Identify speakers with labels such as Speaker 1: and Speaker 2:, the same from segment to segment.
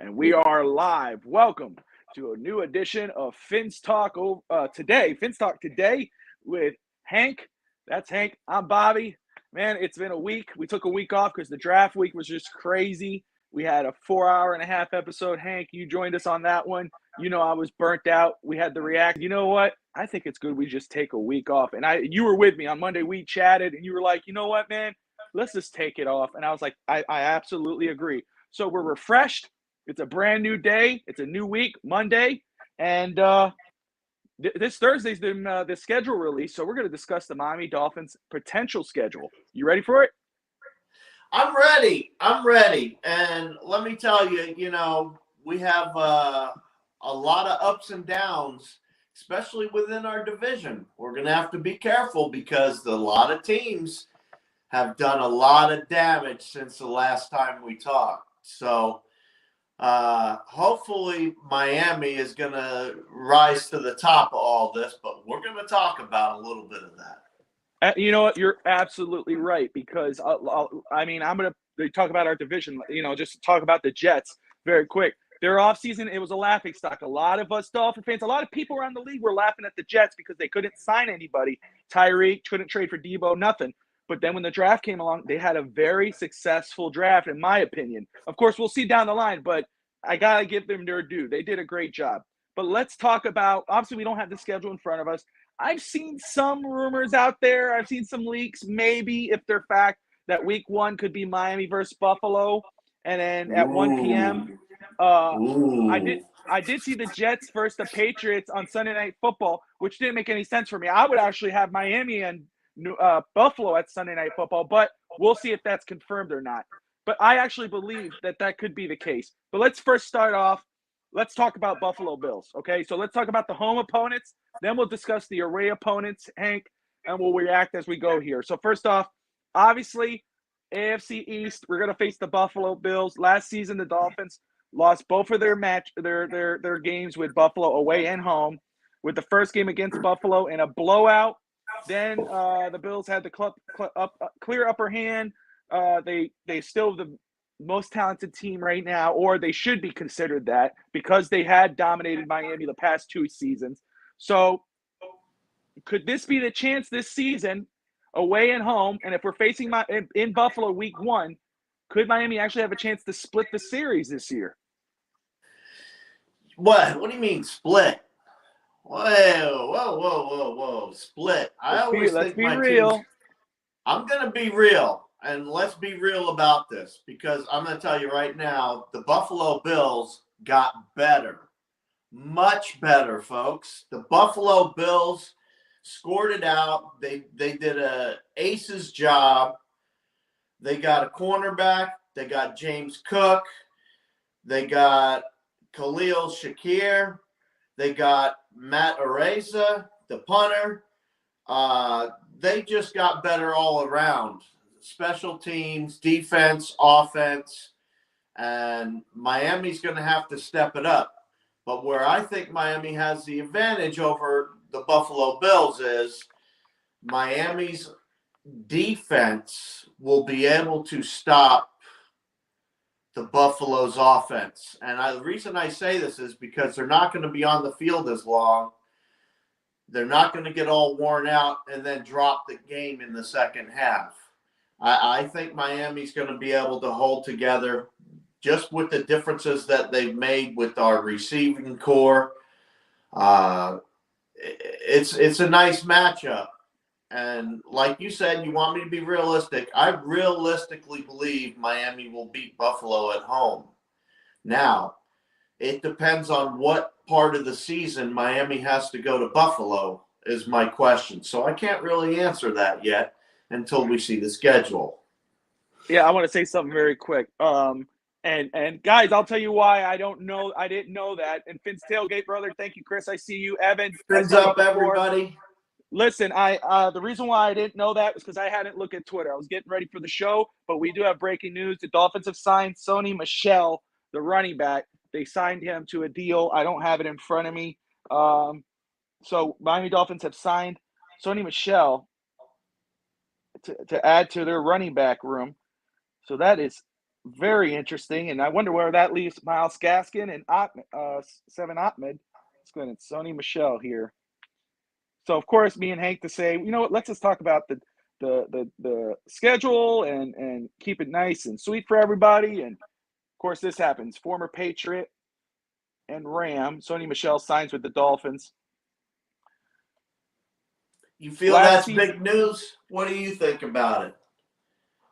Speaker 1: and we are live. Welcome to a new edition of Fins Talk today with Hank. That's Hank. I'm Bobby. Man, it's been a week. We took a week off because the draft week was just crazy. We had a 4-hour-and-a-half episode. Hank, you joined us on that one. You know I was burnt out. We had the react. You know what? I think it's good we just take a week off. And you were with me on Monday. We chatted, and you were like, you know what, man? Let's just take it off. And I was like, I absolutely agree. So we're refreshed. It's a brand new day. It's a new week, Monday. And this Thursday's the schedule release. So we're going to discuss the Miami Dolphins' potential schedule. You ready for it?
Speaker 2: I'm ready. And let me tell you, we have a lot of ups and downs, especially within our division. We're going to have to be careful because a lot of teams have done a lot of damage since the last time we talked. So hopefully Miami is going to rise to the top of all this, but we're going to talk about a little bit of that.
Speaker 1: You know what? You're absolutely right because, I'm going to talk about our division, just talk about the Jets very quick. Their offseason, it was a laughingstock. A lot of us Dolphin fans, a lot of people around the league were laughing at the Jets because they couldn't sign anybody. Tyreek couldn't trade for Debo, nothing. But then when the draft came along, they had a very successful draft, in my opinion. Of course, we'll see down the line, but I got to give them their due. They did a great job. But let's talk about – obviously, we don't have the schedule in front of us. I've seen some rumors out there. I've seen some leaks, maybe if they're fact, that week one could be Miami versus Buffalo. And then at 1 p.m., I did see the Jets versus the Patriots on Sunday Night Football, which didn't make any sense for me. I would actually have Miami and Buffalo at Sunday Night Football, but we'll see if that's confirmed or not. But I actually believe that could be the case. But let's first start off. Let's talk about Buffalo Bills, okay? So let's talk about the home opponents. Then we'll discuss the away opponents, Hank, and we'll react as we go here. So first off, obviously, AFC East, we're going to face the Buffalo Bills. Last season, the Dolphins lost both of their games with Buffalo away and home, with the first game against Buffalo in a blowout. Then the Bills had the clear upper hand. They still the most talented team right now, or they should be considered that because they had dominated Miami the past 2 seasons. So could this be the chance this season, away and home? And if we're facing in Buffalo week one, could Miami actually have a chance to split the series this year?
Speaker 2: What do you mean split? Whoa. Split.
Speaker 1: Let's be real.
Speaker 2: I'm going to be real, and let's be real about this because I'm going to tell you right now, the Buffalo Bills got better. Much better, folks. The Buffalo Bills scored it out. They did a ace's job. They got a cornerback. They got James Cook. They got Khalil Shakir. They got Matt Araiza, the punter. They just got better all around. Special teams, defense, offense, and Miami's going to have to step it up. But where I think Miami has the advantage over the Buffalo Bills is Miami's defense will be able to stop the Buffalo's offense. And the reason I say this is because they're not going to be on the field as long. They're not going to get all worn out and then drop the game in the second half. I think Miami's going to be able to hold together just with the differences that they've made with our receiving core. It's a nice matchup. And like you said, you want me to be realistic. I realistically believe Miami will beat Buffalo at home. Now, it depends on what part of the season Miami has to go to Buffalo is my question. So I can't really answer that yet until we see the schedule.
Speaker 1: Yeah, I want to say something very quick. And guys, I'll tell you why I didn't know that. And Finn's Tailgate, brother, thank you, Chris. I see you. Evan.
Speaker 2: FinsUp, everybody.
Speaker 1: Listen, the reason why I didn't know that was because I hadn't looked at Twitter. I was getting ready for the show, but we do have breaking news. The Dolphins have signed Sony Michel, the running back. They signed him to a deal. I don't have it in front of me. So Miami Dolphins have signed Sony Michel to add to their running back room. So that is Very interesting, and I wonder where that leaves Miles Gaskin and Seven Ahmed. Let's go ahead and Sony Michelle here. So of course, me and Hank to say, you know what? Let's just talk about the schedule and keep it nice and sweet for everybody. And of course, this happens. Former Patriot and Ram, Sony Michelle signs with the Dolphins.
Speaker 2: You feel
Speaker 1: Last
Speaker 2: that's big news? What do you think about it?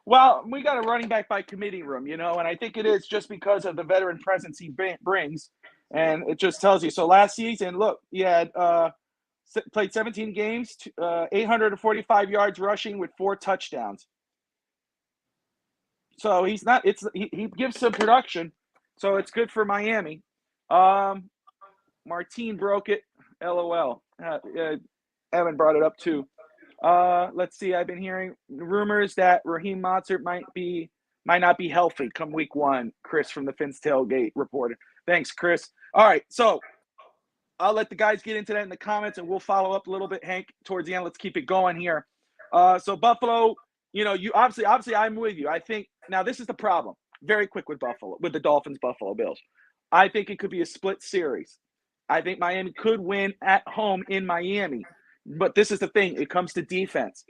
Speaker 1: Well, we got a running back by committee room, and I think it is just because of the veteran presence he brings, and it just tells you. So last season, look, he had played 17 games, 845 yards rushing with 4 touchdowns. So he's not. He gives some production, so it's good for Miami. Martine broke it. LOL. Evan brought it up too. Let's see. I've been hearing rumors that Raheem Mostert might not be healthy come week 1. Chris from the Fins Tailgate reported. Thanks, Chris. All right, so I'll let the guys get into that in the comments, and we'll follow up a little bit, Hank, towards the end. Let's keep it going here. So Buffalo, you obviously I'm with you. I think now this is the problem. Very quick with the Dolphins, Buffalo Bills. I think it could be a split series. I think Miami could win at home in Miami. But this is the thing. It comes to defense.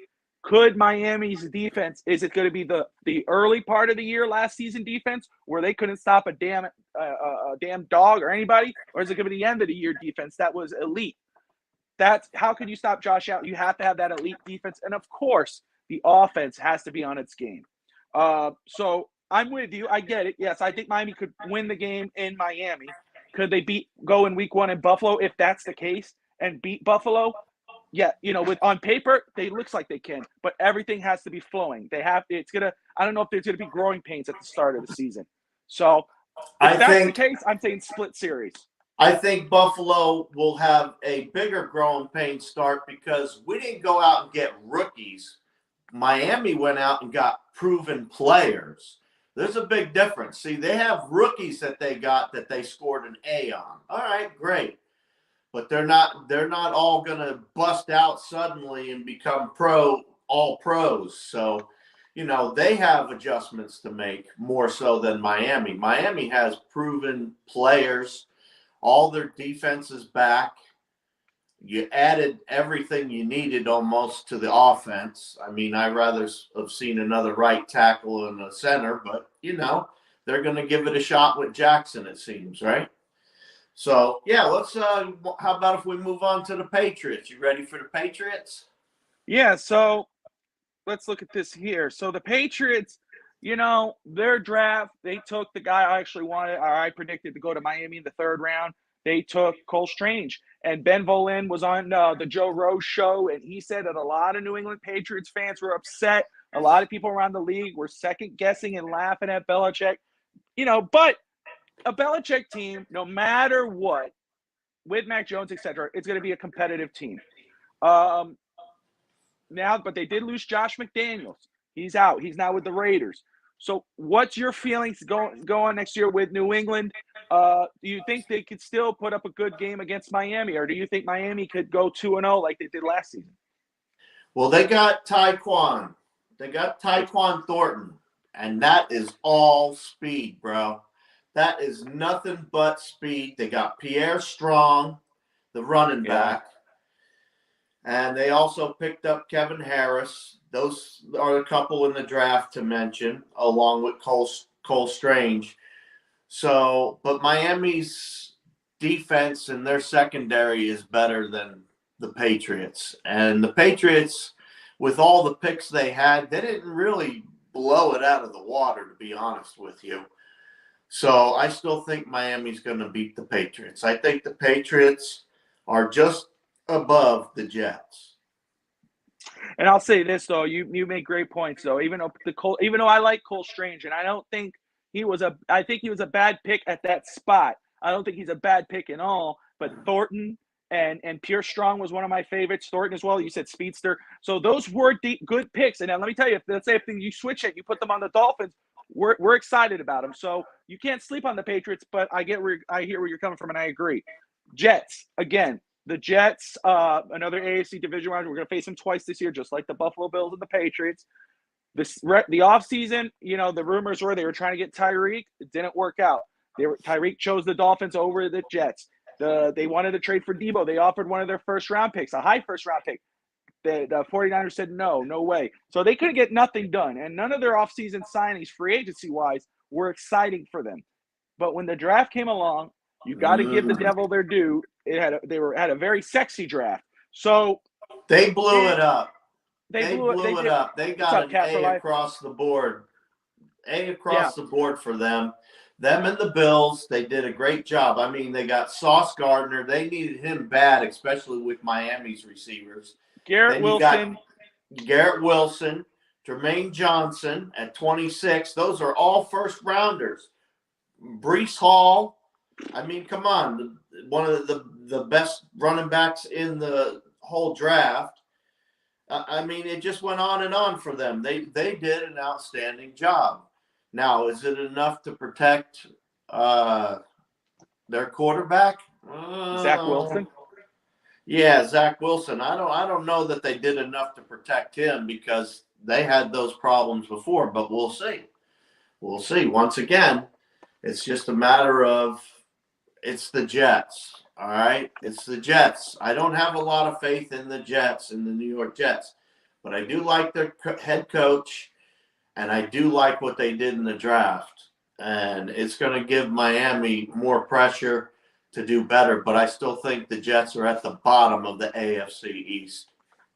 Speaker 1: Could Miami's defense, is it going to be the early part of the year last season defense where they couldn't stop a damn dog or anybody? Or is it going to be the end of the year defense that was elite? That's how can you stop Josh Allen? You have to have that elite defense. And of course, the offense has to be on its game. So I'm with you. I get it. Yes, I think Miami could win the game in Miami. Could they go in week 1 in Buffalo if that's the case and beat Buffalo? Yeah, with on paper, they looks like they can, but everything has to be flowing. I don't know if there's gonna be growing pains at the start of the season. So if that's the case, I'm saying split series.
Speaker 2: I think Buffalo will have a bigger growing pain start because we didn't go out and get rookies. Miami went out and got proven players. There's a big difference. See, they have rookies that they got that they scored an A on. All right, great. But they're not all going to bust out suddenly and become all pros. So, they have adjustments to make more so than Miami. Miami has proven players. All their defense is back. You added everything you needed almost to the offense. I mean, I'd rather have seen another right tackle and a center, but, they're going to give it a shot with Jackson, it seems, right? So, yeah, let's how about if we move on to the Patriots? You ready for the Patriots?
Speaker 1: Yeah, so let's look at this here. So the Patriots, their draft, they took the guy I actually wanted, or I predicted to go to Miami in the 3rd round. They took Cole Strange. And Ben Volin was on the Joe Rose show, and he said that a lot of New England Patriots fans were upset. A lot of people around the league were second-guessing and laughing at Belichick. But a Belichick team, no matter what, with Mac Jones, etc., it's going to be a competitive team. But they did lose Josh McDaniels. He's out. He's now with the Raiders. So what's your feelings going next year with New England? Do you think they could still put up a good game against Miami, or do you think Miami could go 2-0 like they did last season?
Speaker 2: Well, they got Tyquan. They got Tyquan Thornton, and that is all speed, bro. That is nothing but speed. They got Pierre Strong, the running back. And they also picked up Kevin Harris. Those are a couple in the draft to mention, along with Cole Strange. So, but Miami's defense and their secondary is better than the Patriots. And the Patriots, with all the picks they had, they didn't really blow it out of the water, to be honest with you. So I still think Miami's going to beat the Patriots. I think the Patriots are just above the Jets.
Speaker 1: And I'll say this though, you make great points though. Even though I like Cole Strange, and I don't think I think he was a bad pick at that spot. I don't think he's a bad pick at all. But Thornton and Pierre Strong was one of my favorites. Thornton as well. You said speedster. So those were good picks. And now let me tell you, let's say if you switch it, you put them on the Dolphins. We're excited about them. So you can't sleep on the Patriots, but I hear where you're coming from, and I agree. Jets, again, the Jets, another AFC division round. We're going to face them twice this year, just like the Buffalo Bills and the Patriots. The offseason, the rumors were they were trying to get Tyreek. It didn't work out. Tyreek chose the Dolphins over the Jets. They wanted to trade for Debo. They offered one of their first-round picks, a high first-round pick. The 49ers said no way. So they couldn't get nothing done. And none of their offseason signings, free agency-wise, were exciting for them. But when the draft came along, you got to give the devil their due. Had a very sexy draft. So
Speaker 2: they blew it up.
Speaker 1: They blew
Speaker 2: it up. They got an A across the board. The board for them. Them and the Bills, they did a great job. I mean, they got Sauce Gardner. They needed him bad, especially with Miami's receivers.
Speaker 1: Garrett Wilson,
Speaker 2: Jermaine Johnson at 26. Those are all first rounders. Breece Hall. I mean, come on. One of the best running backs in the whole draft. I mean, it just went on and on for them. They did an outstanding job. Now, is it enough to protect their quarterback?
Speaker 1: Zach Wilson?
Speaker 2: Yeah, Zach Wilson. I don't know that they did enough to protect him because they had those problems before, but we'll see. We'll see. Once again, it's just a matter of it's the Jets. All right, it's the Jets. I don't have a lot of faith in the Jets, in the New York Jets, but I do like their head coach, and I do like what they did in the draft. And it's going to give Miami more pressure to do better, but I still think the Jets are at the bottom of the AFC East.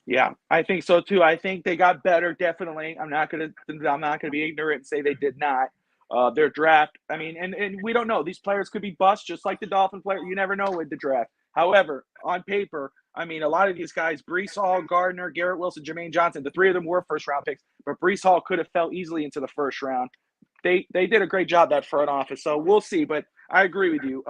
Speaker 1: Yeah, I think so too. I think they got better, definitely. I'm not gonna be ignorant and say they did not. Their draft, I mean, and we don't know. These players could be bust, just like the Dolphin player. You never know with the draft. However, on paper, I mean, a lot of these guys, Breece Hall, Gardner, Garrett Wilson, Jermaine Johnson, the three of them were first-round picks, but Breece Hall could have fell easily into the first round. They did a great job, that front office, so we'll see. But I agree with you.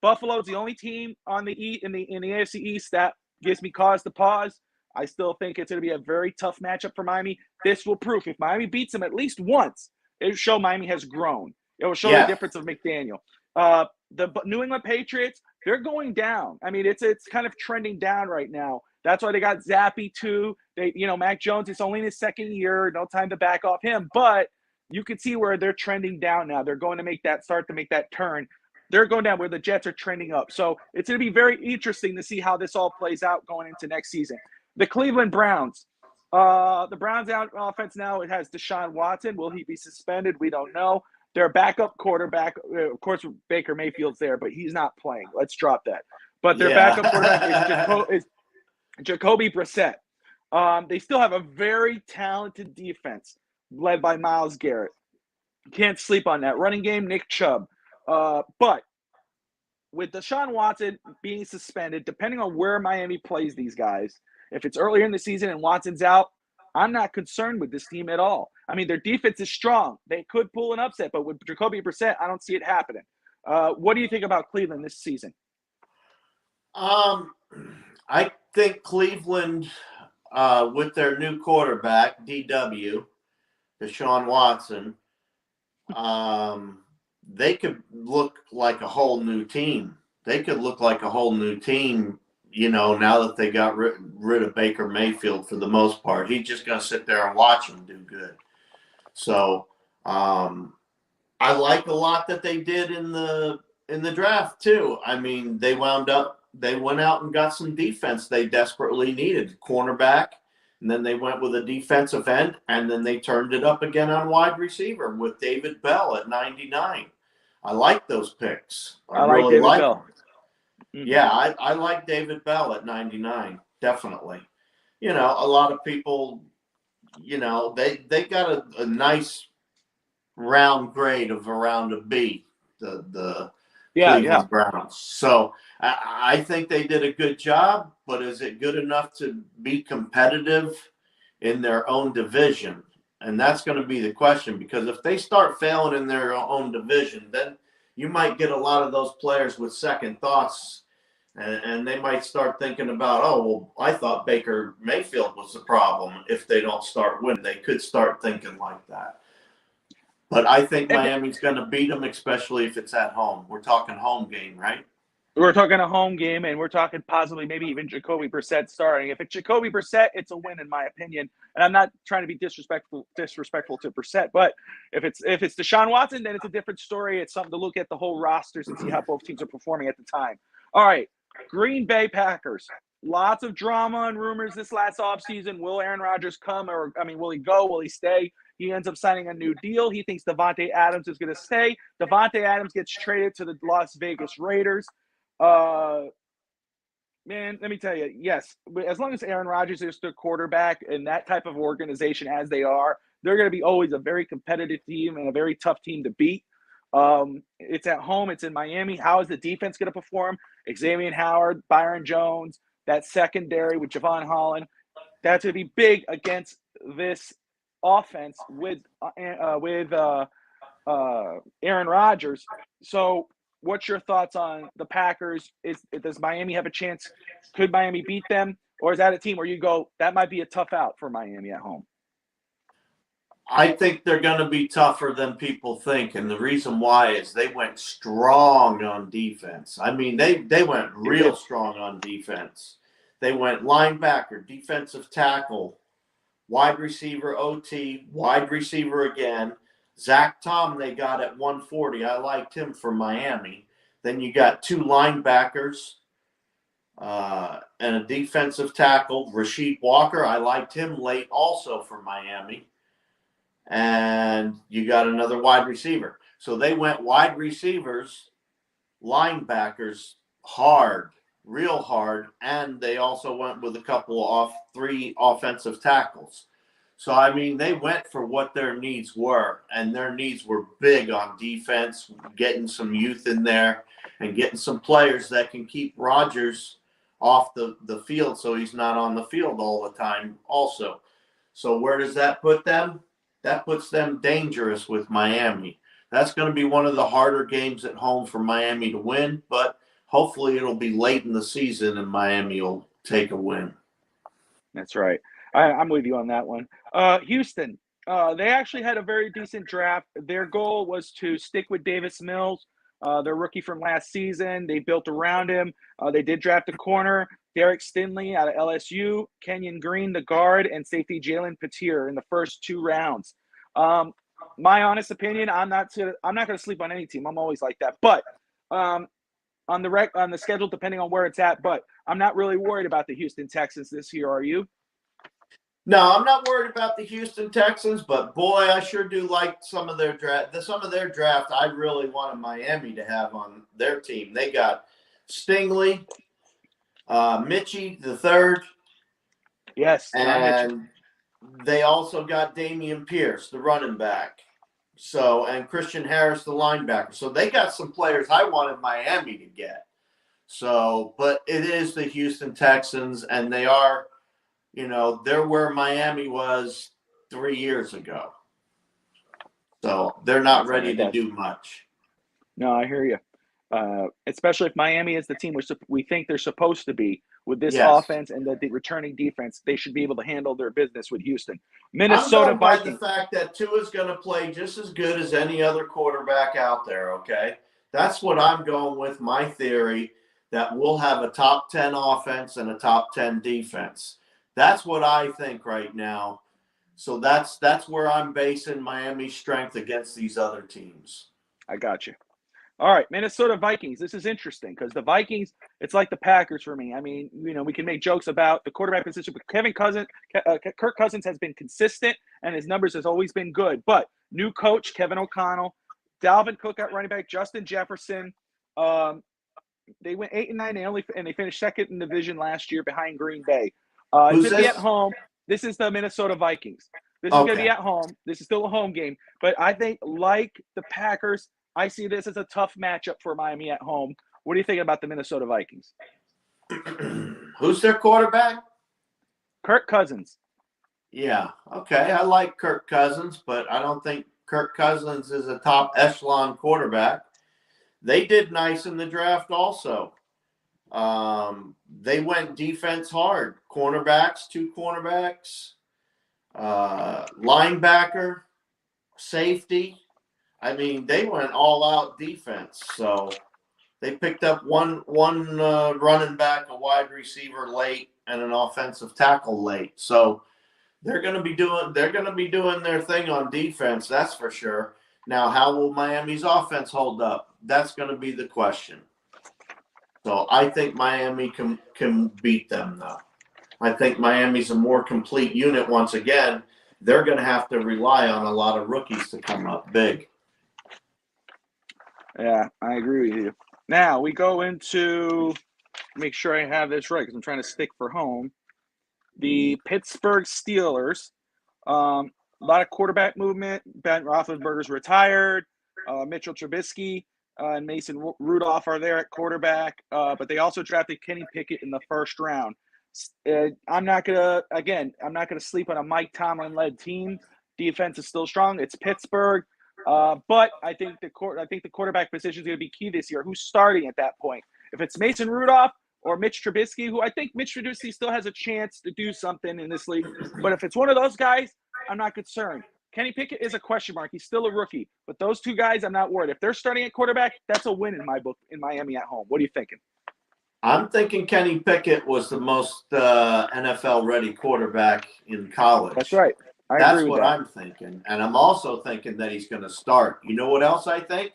Speaker 1: Buffalo's the only team in the AFC East that gives me cause to pause. I still think it's going to be a very tough matchup for Miami. This will prove if Miami beats them at least once, it will show Miami has grown. It will show the difference of McDaniel. The New England Patriots, they're going down. I mean, it's kind of trending down right now. That's why they got Zappy too. Mac Jones, it's only in his second year. No time to back off him. But you can see where they're trending down now. They're going to start to make that turn. They're going down where the Jets are trending up. So it's going to be very interesting to see how this all plays out going into next season. The Cleveland Browns. The Browns offense now, it has Deshaun Watson. Will he be suspended? We don't know. Their backup quarterback, of course, Baker Mayfield's there, but he's not playing. Let's drop that. But their backup quarterback is Jacoby Brissett. They still have a very talented defense led by Myles Garrett. Can't sleep on that. Running game, Nick Chubb. But with Deshaun Watson being suspended, depending on where Miami plays these guys, if it's earlier in the season and Watson's out, I'm not concerned with this team at all. I mean, their defense is strong. They could pull an upset, but with Jacoby Brissett, I don't see it happening. What do you think about Cleveland this season?
Speaker 2: I think Cleveland, with their new quarterback, DW, Deshaun Watson, they could look like a whole new team. Now that they got rid of Baker Mayfield for the most part. He's just going to sit there and watch him do good. So I like a lot that they did in the draft too. I mean, they went out and got some defense they desperately needed, cornerback, and then they went with a defensive end, and then they turned it up again on wide receiver with David Bell at 99. I like those picks. I really like David Bell. Yeah, I like David Bell at 99, definitely. A lot of people, they got a nice round grade of around a B, the Cleveland Browns. So I think they did a good job, but is it good enough to be competitive in their own division? And that's going to be the question, because if they start failing in their own division, then you might get a lot of those players with second thoughts, and they might start thinking about, I thought Baker Mayfield was the problem. If they don't start winning, they could start thinking like that. But I think Miami's going to beat them, especially if it's at home. We're talking home game, right?
Speaker 1: We're talking a home game, and we're talking possibly maybe even Jacoby Brissett starting. If it's Jacoby Brissett, it's a win in my opinion. And I'm not trying to be disrespectful to Brissett, but if it's Deshaun Watson, then it's a different story. It's something to look at the whole rosters and see how both teams are performing at the time. All right, Green Bay Packers. Lots of drama and rumors this last offseason. Will Aaron Rodgers come, or will he go? Will he stay? He ends up signing a new deal. He thinks Devontae Adams is going to stay. Devontae Adams gets traded to the Las Vegas Raiders. Man, let me tell you, yes, as long as Aaron Rodgers is their quarterback and that type of organization as they are, they're going to be always a very competitive team and a very tough team to beat. It's at home. It's in Miami. How is the defense going to perform? Xavier Howard, Byron Jones, that secondary with Javon Holland, that's going to be big against this offense with Aaron Rodgers. So what's your thoughts on the Packers? Does Miami have a chance? Could Miami beat them? Or is that a team where you go, that might be a tough out for Miami at home?
Speaker 2: I think they're going to be tougher than people think. And the reason why is they went strong on defense. I mean, they went real strong on defense. They went linebacker, defensive tackle, wide receiver OT, wide receiver again. Zach Tom they got at 140. I liked him for Miami. Then you got two linebackers and a defensive tackle, Rasheed Walker. I liked him late also for Miami. And you got another wide receiver. So they went wide receivers, linebackers hard, real hard, and they also went with a couple of three offensive tackles. So, I mean, they went for what their needs were, and their needs were big on defense, getting some youth in there and getting some players that can keep Rodgers off the field so he's not on the field all the time also. So where does that put them? That puts them dangerous with Miami. That's going to be one of the harder games at home for Miami to win, but hopefully it'll be late in the season and Miami will take a win.
Speaker 1: That's right. I'm with you on that one. Houston, they actually had a very decent draft. Their goal was to stick with Davis Mills, their rookie from last season. They built around him. They did draft a corner, Derek Stingley out of LSU, Kenyon Green, the guard, and safety Jalen Petier in the first 2 rounds. My honest opinion, I'm not going to sleep on any team. I'm always like that. But on the schedule, depending on where it's at, but I'm not really worried about the Houston Texans this year. Are you?
Speaker 2: No, I'm not worried about the Houston Texans, but boy, I sure do like some of their draft. I really wanted Miami to have on their team. They got Stingley, Mitchie the third.
Speaker 1: Yes,
Speaker 2: and they also got Damian Pierce, the running back. So, and Christian Harris, the linebacker. So they got some players I wanted Miami to get. So, but it is the Houston Texans, and they are, they're where Miami was 3 years ago. So they're not ready to do much.
Speaker 1: No, I hear you. Especially if Miami is the team we think they're supposed to be with this offense and the returning defense, they should be able to handle their business with Houston. Minnesota
Speaker 2: I'm going
Speaker 1: Vikings.
Speaker 2: by the fact that Tua's going to play just as good as any other quarterback out there, okay? That's what I'm going with, my theory, that we'll have a top 10 offense and a top 10 defense. That's what I think right now. So that's where I'm basing Miami's strength against these other teams.
Speaker 1: I got you. All right, Minnesota Vikings. This is interesting because the Vikings, it's like the Packers for me. I mean, we can make jokes about the quarterback position, but Kirk Cousins has been consistent, and his numbers has always been good. But new coach, Kevin O'Connell, Dalvin Cook at running back, Justin Jefferson. They went 8-9. They finished second in the division last year behind Green Bay. It's going to be at home. This is the Minnesota Vikings. This is going to be at home. This is still a home game. But I think, like the Packers, I see this as a tough matchup for Miami at home. What do you think about the Minnesota Vikings?
Speaker 2: Who's their quarterback?
Speaker 1: Kirk Cousins.
Speaker 2: Yeah, okay. I like Kirk Cousins, but I don't think Kirk Cousins is a top echelon quarterback. They did nice in the draft also. They went defense hard. Cornerbacks, 2 cornerbacks, linebacker, safety. I mean, they went all out defense. So They picked up one running back, a wide receiver late, and an offensive tackle late. So they're going to be doing their thing on defense. That's for sure. Now, how will Miami's offense hold up? That's going to be the question. So I think Miami can beat them, though. I think Miami's a more complete unit once again. They're going to have to rely on a lot of rookies to come up big.
Speaker 1: Yeah, I agree with you. Now we go into, make sure I have this right because I'm trying to stick for home. The Pittsburgh Steelers. A lot of quarterback movement. Ben Roethlisberger's retired. Mitchell Trubisky and Mason Rudolph are there at quarterback. But they also drafted Kenny Pickett in the first round. I'm not gonna sleep on a Mike Tomlin-led team. Defense is still strong. It's Pittsburgh. But I think the quarterback position is going to be key this year. Who's starting at that point? If it's Mason Rudolph or Mitch Trubisky, who I think Mitch Trubisky still has a chance to do something in this league. But if it's one of those guys, I'm not concerned. Kenny Pickett is a question mark. He's still a rookie. But those two guys, I'm not worried. If they're starting at quarterback, that's a win in my book in Miami at home. What are you thinking?
Speaker 2: I'm thinking Kenny Pickett was the most NFL-ready quarterback in college.
Speaker 1: That's right.
Speaker 2: That's what I'm thinking. And I'm also thinking that he's going to start. You know what else I think?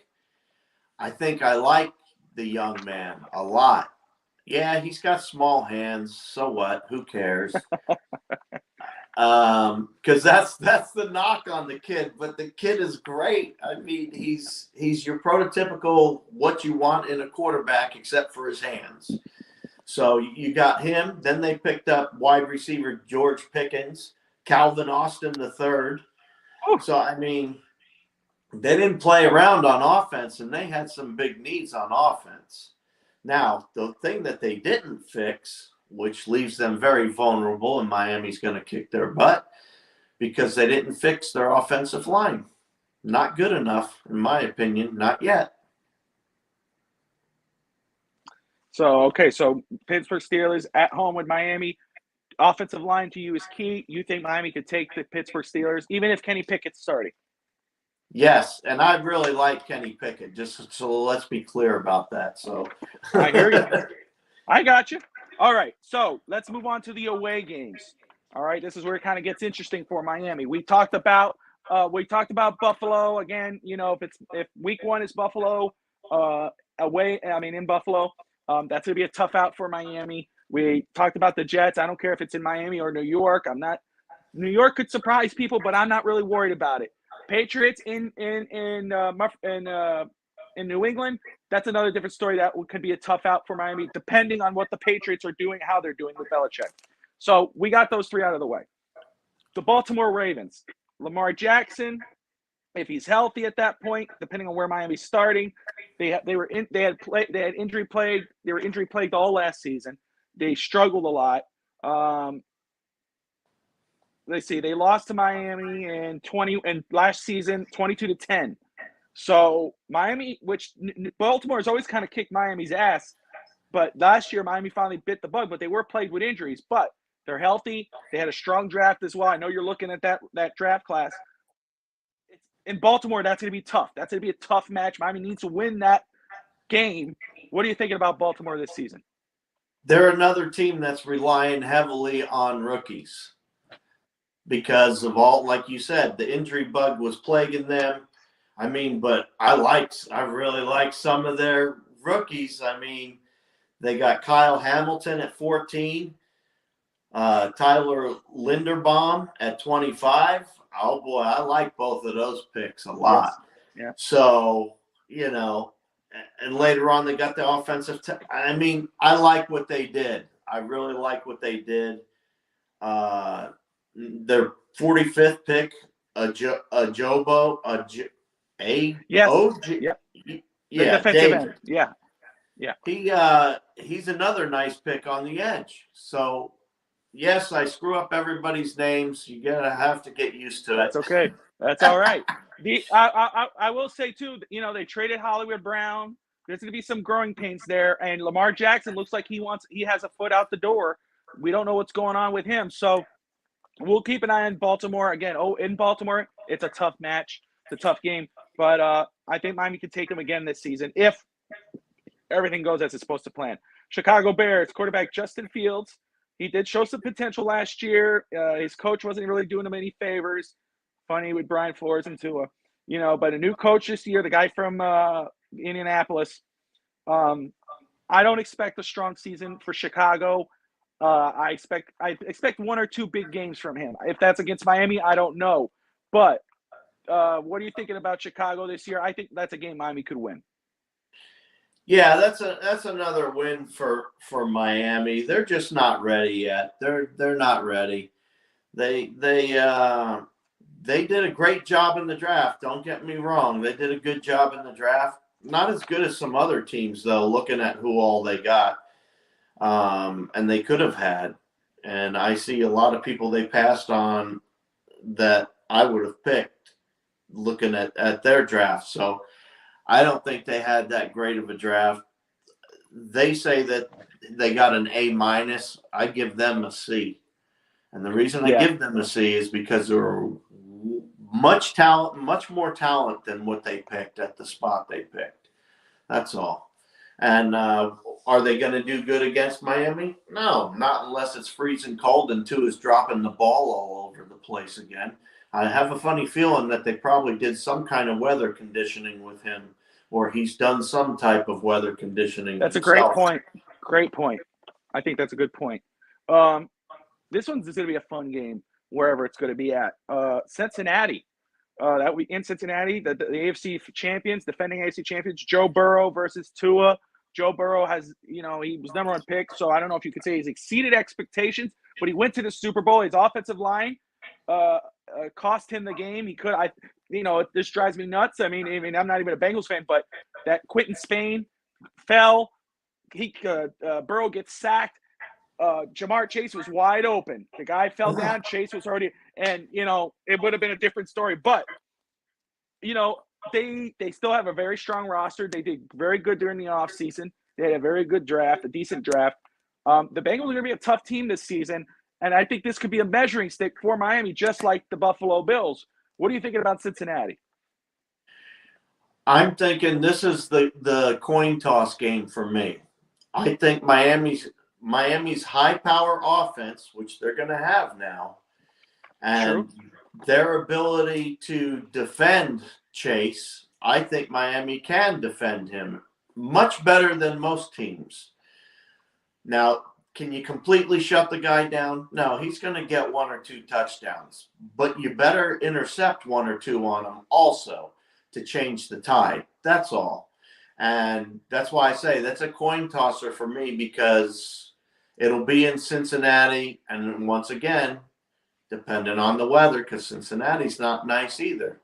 Speaker 2: I think I like the young man a lot. Yeah, he's got small hands. So what? Who cares? Because that's the knock on the kid. But the kid is great. I mean, he's your prototypical what you want in a quarterback, except for his hands. So you got him. Then they picked up wide receiver George Pickens, Calvin Austin III. So I mean, they didn't play around on offense, and they had some big needs on offense. Now, the thing that they didn't fix, which leaves them very vulnerable, and Miami's going to kick their butt, because they didn't fix their offensive line. Not good enough, in my opinion, not yet.
Speaker 1: So Pittsburgh Steelers at home with Miami. Offensive line to you is key. You think Miami could take the Pittsburgh Steelers, even if Kenny Pickett's starting?
Speaker 2: Yes, and I really like Kenny Pickett, just so let's be clear about that. So
Speaker 1: I hear you. I got you. All right, so let's move on to the away games. All right, this is where it kind of gets interesting for Miami. We talked about Buffalo again. You know, if week 1 is Buffalo away, in Buffalo, that's gonna be a tough out for Miami. We talked about the Jets. I don't care if it's in Miami or New York. New York could surprise people, but I'm not really worried about it. Patriots in New England, that's another different story. That could be a tough out for Miami, depending on what the Patriots are doing, how they're doing with Belichick. So we got those 3 out of the way. The Baltimore Ravens, Lamar Jackson, if he's healthy at that point, depending on where Miami's starting, they were injury plagued all last season. They struggled a lot. Let's see, they lost to Miami in last season 22-10. So Miami, which Baltimore has always kind of kicked Miami's ass, but last year Miami finally bit the bug, but they were plagued with injuries. But they're healthy. They had a strong draft as well. I know you're looking at that draft class. In Baltimore, that's going to be tough. That's going to be a tough match. Miami needs to win that game. What are you thinking about Baltimore this season?
Speaker 2: They're another team that's relying heavily on rookies because of all, like you said, the injury bug was plaguing them. I mean, but I really like some of their rookies. I mean, they got Kyle Hamilton at 14, Tyler Linderbaum at 25. Oh boy, I like both of those picks a lot.
Speaker 1: Yes. Yeah.
Speaker 2: So, and later on they got the offensive. I mean, I like what they did. I really like what they did. Their 45th pick,
Speaker 1: defensive end. Yeah.
Speaker 2: He's another nice pick on the edge. So, yes, I screw up everybody's names. You're gonna have to get used to it.
Speaker 1: That's okay. That's all right. I will say too, they traded Hollywood Brown. There's gonna be some growing pains there, and Lamar Jackson looks like he has a foot out the door. We don't know what's going on with him, so we'll keep an eye on Baltimore again. In Baltimore, it's a tough match. It's a tough game, but I think Miami can take them again this season. If everything goes as it's supposed to plan. Chicago Bears quarterback Justin Fields. He did show some potential last year. His coach wasn't really doing him any favors. Funny with Brian Flores and Tua, but a new coach this year, the guy from Indianapolis. I don't expect a strong season for Chicago. I expect one or two big games from him. If that's against Miami, I don't know. But what are you thinking about Chicago this year? I think that's a game Miami could win.
Speaker 2: Yeah, that's another win for Miami. They're just not ready yet. They're not ready. They did a great job in the draft. Don't get me wrong. They did a good job in the draft. Not as good as some other teams, though, looking at who all they got. And they could have had. And I see a lot of people they passed on that I would have picked looking at their draft. So I don't think they had that great of a draft. They say that they got an A-. I give them a C. And the reason I give them a C is because there were much more talent than what they picked at the spot they picked. That's all. And are they going to do good against Miami? No, not unless it's freezing cold and Tua is dropping the ball all over the place again. I have a funny feeling that they probably did some kind of weather conditioning with him, or he's done some type of weather conditioning.
Speaker 1: That's
Speaker 2: himself.
Speaker 1: A great point. Great point. I think that's a good point. This one's going to be a fun game wherever it's going to be at. Cincinnati. That we in Cincinnati, the AFC champions, defending AFC champions, Joe Burrow versus Tua. Joe Burrow has, he was number one pick, so I don't know if you could say he's exceeded expectations, but he went to the Super Bowl. His offensive line cost him the game. He could, this drives me nuts. I mean, I'm not even a Bengals fan, but that Quentin Spain fell. Burrow gets sacked. Jamar Chase was wide open. The guy fell down. Chase was already, and it would have been a different story. But they still have a very strong roster. They did very good during the offseason. They had a very good draft, a decent draft. The Bengals are going to be a tough team this season, and I think this could be a measuring stick for Miami, just like the Buffalo Bills. What are you thinking about Cincinnati?
Speaker 2: I'm thinking this is the coin toss game for me. I think Miami's high power offense, which they're going to have now, and their ability to defend Chase, I think Miami can defend him much better than most teams. Now, can you completely shut the guy down? No, he's going to get one or two touchdowns, but you better intercept one or two on him also to change the tide. That's all. And that's why I say that's a coin tosser for me, because it'll be in Cincinnati. And once again, depending on the weather, because Cincinnati's not nice either.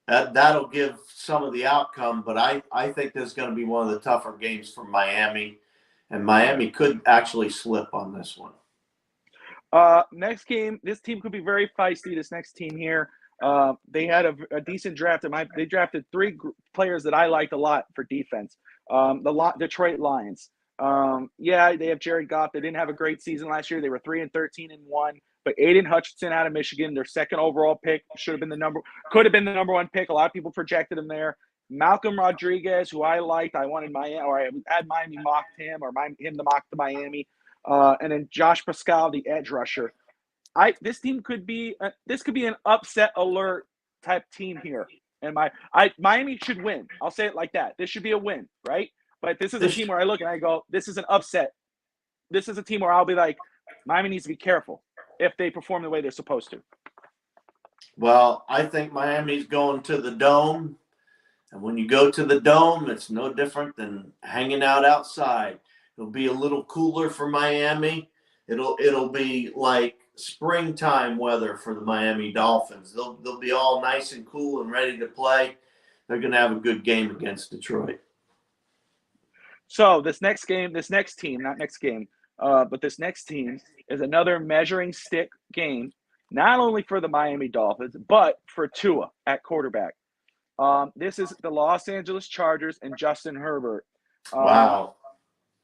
Speaker 2: That'll give some of the outcome, but I think this is going to be one of the tougher games for Miami. And Miami could actually slip on this one.
Speaker 1: Next game, this team could be very feisty, this next team here. They had a decent draft. They drafted three players that I liked a lot for defense. The Detroit Lions. They have Jared Goff. They didn't have a great season last year. They were 3-13-1. But Aiden Hutchinson out of Michigan, their second overall pick, could have been the number one pick. A lot of people projected him there. Malcolm Rodriguez, who I liked, I wanted Miami, or I had Miami mocked him, or him to mock to Miami. And then Josh Pascal, the edge rusher. This team could be an upset alert type team here. And Miami should win. I'll say it like that. This should be a win, right? But this is a team where I look and I go, this is an upset. This is a team where I'll be like, Miami needs to be careful if they perform the way they're supposed to.
Speaker 2: Well, I think Miami's going to the Dome. And when you go to the Dome, it's no different than hanging out outside. It'll be a little cooler for Miami. It'll be like springtime weather for the Miami Dolphins. They'll be all nice and cool and ready to play. They're going to have a good game against Detroit.
Speaker 1: So this next team is another measuring stick game, not only for the Miami Dolphins, but for Tua at quarterback. This is the Los Angeles Chargers and Justin Herbert.
Speaker 2: Wow.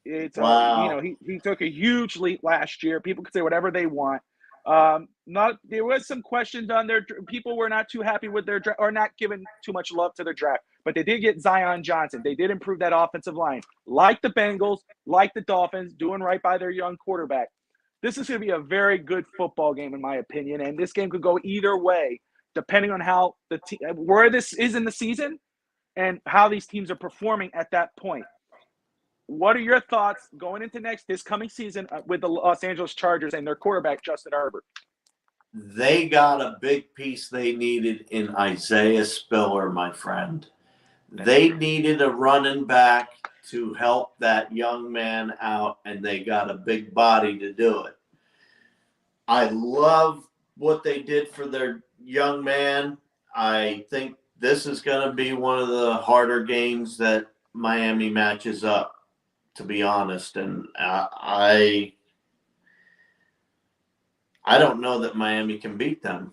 Speaker 1: He took a huge leap last year. People could say whatever they want. There was some questions on their. People were not too happy with their draft, or not giving too much love to their draft. but they did get Zion Johnson. They did improve that offensive line. Like the Bengals, like the Dolphins, doing right by their young quarterback. This is going to be a very good football game, in my opinion, and this game could go either way, depending on how where this is in the season and how these teams are performing at that point. What are your thoughts going into this coming season with the Los Angeles Chargers and their quarterback, Justin Herbert?
Speaker 2: They got a big piece they needed in Isaiah Spiller, my friend. They needed a running back to help that young man out, and they got a big body to do it. I love what they did for their young man. I think this is going to be one of the harder games that Miami matches up, to be honest. And I don't know that Miami can beat them.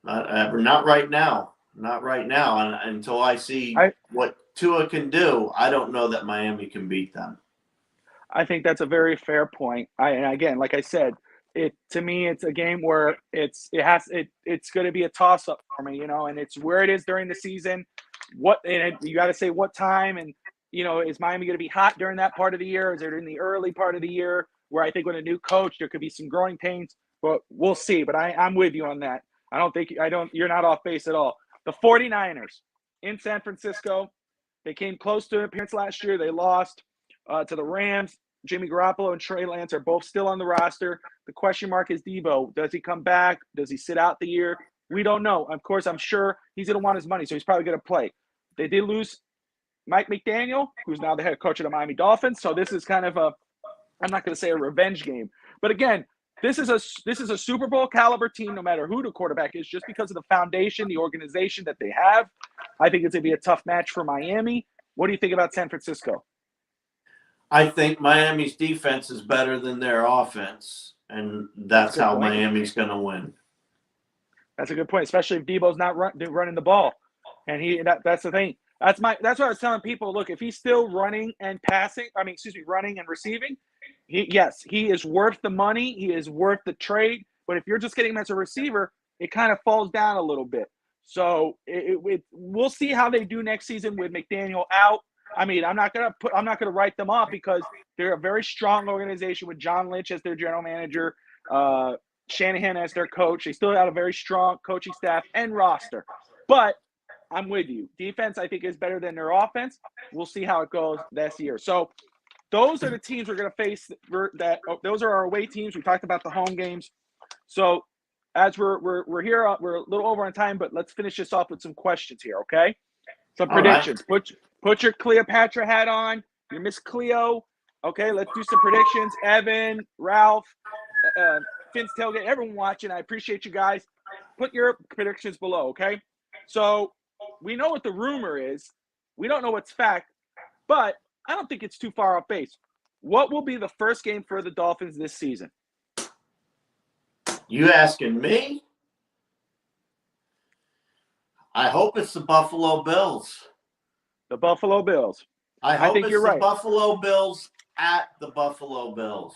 Speaker 2: Not right now. Not right now. And until I see what Tua can do, I don't know that Miami can beat them.
Speaker 1: I think that's a very fair point. And again, like I said, to me, it's a game where it's going to be a toss up for me, and it's where it is during the season. You got to say what time, and is Miami going to be hot during that part of the year? Is it in the early part of the year where I think with a new coach there could be some growing pains? But we'll see. But I'm with you on that. You're not off base at all. The 49ers in San Francisco, they came close to an appearance last year. They lost to the Rams. Jimmy Garoppolo and Trey Lance are both still on the roster. The question mark is Debo. Does he come back? Does he sit out the year? We don't know. Of course, I'm sure he's going to want his money, so he's probably going to play. They did lose Mike McDaniel, who's now the head coach of the Miami Dolphins. So this is kind of I'm not going to say a revenge game. But again, this is a Super Bowl caliber team, no matter who the quarterback is, just because of the foundation, the organization that they have. I think it's going to be a tough match for Miami. What do you think about San Francisco?
Speaker 2: I think Miami's defense is better than their offense, and that's how Miami's going to win.
Speaker 1: That's a good point, especially if Debo's not running the ball. And that's the thing. That's what I was telling people. Look, if he's still running and running and receiving, he is worth the money. He is worth the trade. But if you're just getting him as a receiver, it kind of falls down a little bit. So we'll see how they do next season with McDaniel out. I mean, I'm not gonna write them off because they're a very strong organization with John Lynch as their general manager, Shanahan as their coach. They still have a very strong coaching staff and roster. But I'm with you. Defense, I think, is better than their offense. We'll see how it goes this year. So those are the teams we're going to face. Those are our away teams. We talked about the home games. So as we're here, we're a little over on time, but let's finish this off with some questions here, okay? Some predictions. Right. Put your Cleopatra hat on, your Miss Cleo. Okay, let's do some predictions. Evan, Ralph, Finn's Tailgate, everyone watching, I appreciate you guys. Put your predictions below, okay? So we know what the rumor is. We don't know what's fact, but I don't think it's too far off base. What will be the first game for the Dolphins this season?
Speaker 2: You asking me? I hope it's the Buffalo Bills.
Speaker 1: The Buffalo Bills.
Speaker 2: I think you're right. Buffalo Bills at the Buffalo Bills.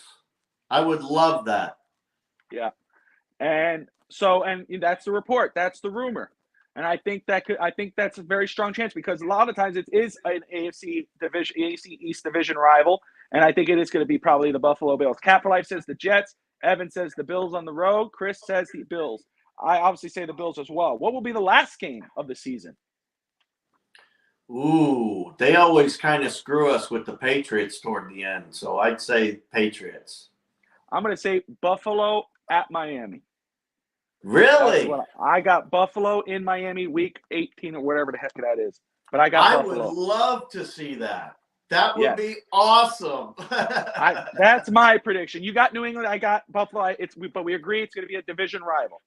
Speaker 2: I would love that.
Speaker 1: Yeah. And that's the report. That's the rumor. And I think that's a very strong chance because a lot of times it is an AFC East division rival, and I think it is going to be probably the Buffalo Bills. Cap for Life says the Jets. Evan says the Bills on the road. Chris says the Bills. I obviously say the Bills as well. What will be the last game of the season?
Speaker 2: Ooh, they always kind of screw us with the Patriots toward the end, so I'd say Patriots.
Speaker 1: I'm going to say Buffalo at Miami.
Speaker 2: Really?
Speaker 1: I got Buffalo in Miami week 18 or whatever the heck that is. But I got Buffalo.
Speaker 2: I would love to see that. That would be awesome.
Speaker 1: That's my prediction. You got New England. I got Buffalo. But we agree it's going to be a division rival.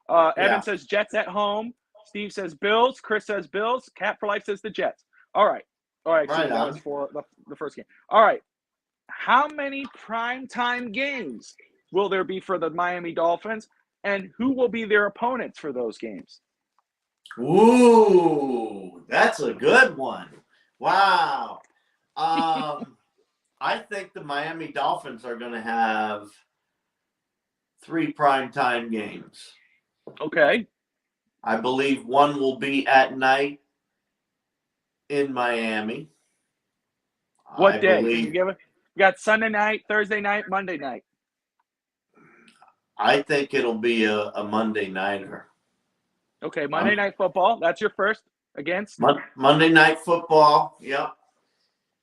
Speaker 1: Evan says Jets at home. Steve says Bills. Chris says Bills. Cat for Life says the Jets. All right.
Speaker 2: Right
Speaker 1: so that was for the first game. All right. How many primetime games will there be for the Miami Dolphins? And who will be their opponents for those games?
Speaker 2: Ooh, that's a good one. Wow. I think the Miami Dolphins are going to have 3 primetime games.
Speaker 1: Okay.
Speaker 2: I believe one will be at night, in Miami.
Speaker 1: What
Speaker 2: I
Speaker 1: day? Can you
Speaker 2: believe.
Speaker 1: give it? You got Sunday night, Thursday night, Monday night.
Speaker 2: I think it'll be a Monday nighter.
Speaker 1: Okay, Monday Night Football. That's your first against?
Speaker 2: Monday Night Football, yep.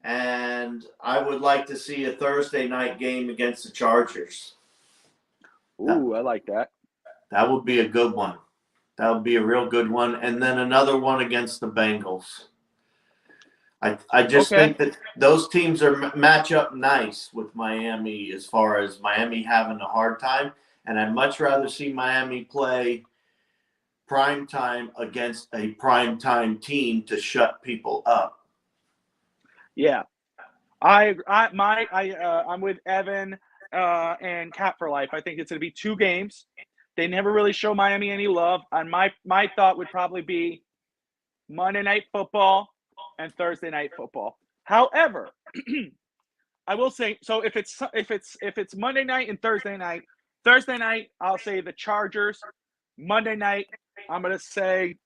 Speaker 2: And I would like to see a Thursday night game against the Chargers.
Speaker 1: Ooh, I like that.
Speaker 2: That would be a good one. That would be a real good one. And then another one against the Bengals. I just think that those teams are match up nice with Miami as far as Miami having a hard time. And I'd much rather see Miami play prime time against a prime time team to shut people up.
Speaker 1: Yeah. I'm with Evan and Cat for Life. I think it's going to be 2 games. They never really show Miami any love. And my thought would probably be Monday Night Football and Thursday Night Football. However, I will say, so if it's Monday night and Thursday night I'll say the Chargers. Monday night I'm going to say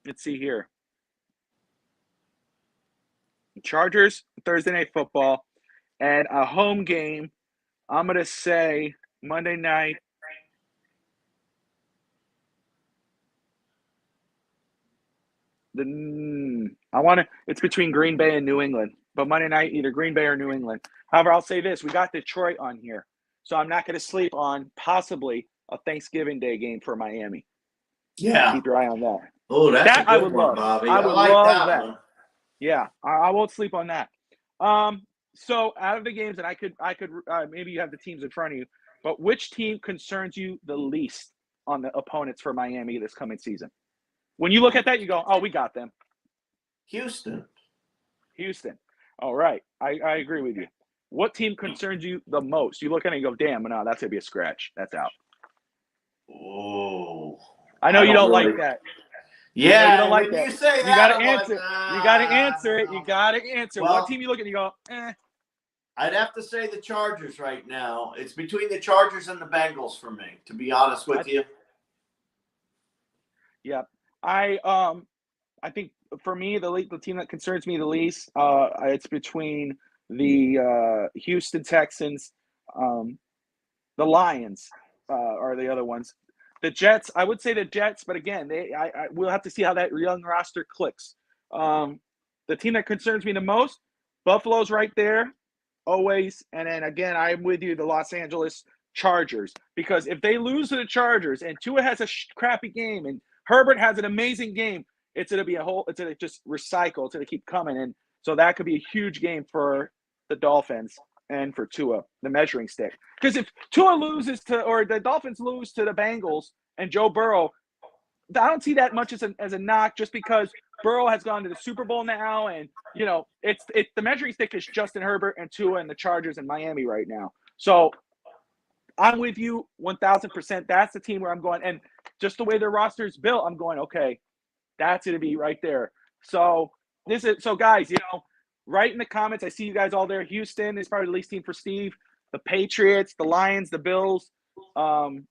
Speaker 1: let's see here. Chargers, Thursday Night Football, and a home game. I'm going to say Monday night. It's between Green Bay and New England, but Monday night, either Green Bay or New England. However, I'll say this. We got Detroit on here, so I'm not going to sleep on possibly a Thanksgiving Day game for Miami.
Speaker 2: Yeah.
Speaker 1: Keep your eye on that.
Speaker 2: Oh, that's a good
Speaker 1: I would
Speaker 2: one,
Speaker 1: love.
Speaker 2: Bobby.
Speaker 1: I would
Speaker 2: like
Speaker 1: love
Speaker 2: that one.
Speaker 1: Yeah, I won't sleep on that. So out of the games, and I could maybe you have the teams in front of you, but which team concerns you the least on the opponents for Miami this coming season? When you look at that, you go, "Oh, we got them."
Speaker 2: Houston.
Speaker 1: All right, I agree with you. What team concerns you the most? You look at it and you go, "Damn, no, that's gonna be a scratch. That's out."
Speaker 2: Oh,
Speaker 1: I know you don't like that.
Speaker 2: Yeah,
Speaker 1: you don't like
Speaker 2: when
Speaker 1: that.
Speaker 2: you say that,
Speaker 1: you gotta
Speaker 2: I'm
Speaker 1: answer.
Speaker 2: like,
Speaker 1: You gotta answer it. You gotta answer.
Speaker 2: Well,
Speaker 1: what team you look at and you go, eh.
Speaker 2: I'd have to say the Chargers right now. It's between the Chargers and the Bengals for me, to be honest with you.
Speaker 1: Yeah, I think for me the team that concerns me the least, it's between the Houston Texans, the Lions are the other ones. The Jets, I would say the Jets, but again, we'll have to see how that young roster clicks. The team that concerns me the most, Buffalo's right there, always. And then again, I'm with you, the Los Angeles Chargers, because if they lose to the Chargers and Tua has a crappy game and Herbert has an amazing game, it's going to just recycle. It's going to keep coming. And so that could be a huge game for the Dolphins and for Tua, the measuring stick. Because if Tua loses or the Dolphins lose to the Bengals and Joe Burrow, I don't see that much as a knock, just because Burrow has gone to the Super Bowl now, and it's the measuring stick is Justin Herbert and Tua and the Chargers in Miami right now. So I'm with you 1,000%. That's the team where I'm going, and just the way their roster is built, I'm going, okay, that's going to be right there. So guys, write in the comments. I see you guys all there. Houston is probably the least team for Steve. The Patriots, the Lions, the Bills, and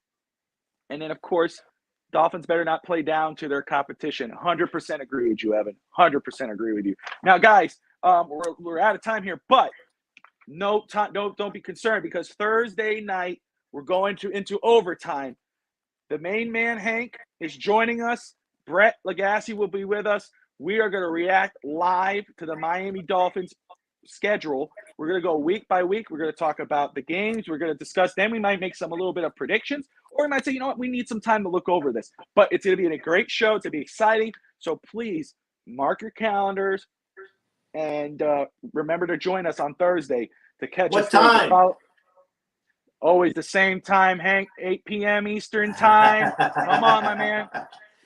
Speaker 1: then of course, Dolphins better not play down to their competition. 100% agree with you, Evan. 100% agree with you. Now, guys, we're out of time here, but don't be concerned, because Thursday night we're going into overtime. The main man Hank is joining us. Brett Legassi will be with us. We are going to react live to the Miami Dolphins schedule. We're going to go week by week. We're going to talk about the games. We're going to discuss. Then we might make a little bit of predictions, or we might say, you know what, we need some time to look over this. But it's going to be a great show. It's going to be exciting. So please mark your calendars and remember to join us on Thursday to catch us.
Speaker 2: What time?
Speaker 1: Always the same time, Hank, 8 p.m. Eastern time. Come on, my man.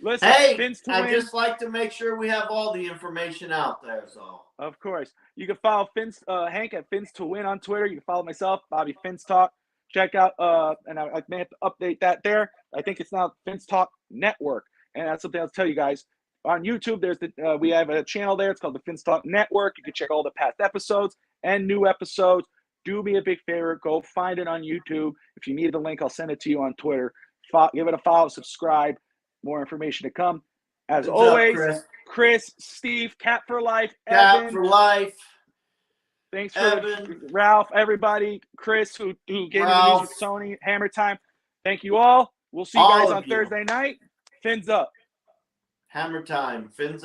Speaker 1: Listen,
Speaker 2: hey, I just like to make sure we have all the information out there. So
Speaker 1: of course, you can follow Hank at Fins to Win on Twitter. You can follow myself, Bobby Fins Talk. Check out and I may have to update that there. I think it's now Fins Talk Network, and that's something I'll tell you guys. On YouTube, we have a channel there. It's called the Fins Talk Network. You can check all the past episodes and new episodes. Do me a big favor, go find it on YouTube. If you need the link, I'll send it to you on Twitter. Give it a follow, subscribe. More information to come. As
Speaker 2: Fins up,
Speaker 1: always,
Speaker 2: Chris.
Speaker 1: Chris, Steve, Cat for Life,
Speaker 2: Cat
Speaker 1: Evan.
Speaker 2: for life.
Speaker 1: Thanks
Speaker 2: Evan.
Speaker 1: for Ralph, everybody. Chris, who gave me the news with Sony, Hammer Time. Thank you all. We'll see you guys on Thursday night. Fins up.
Speaker 2: Hammer time. Fins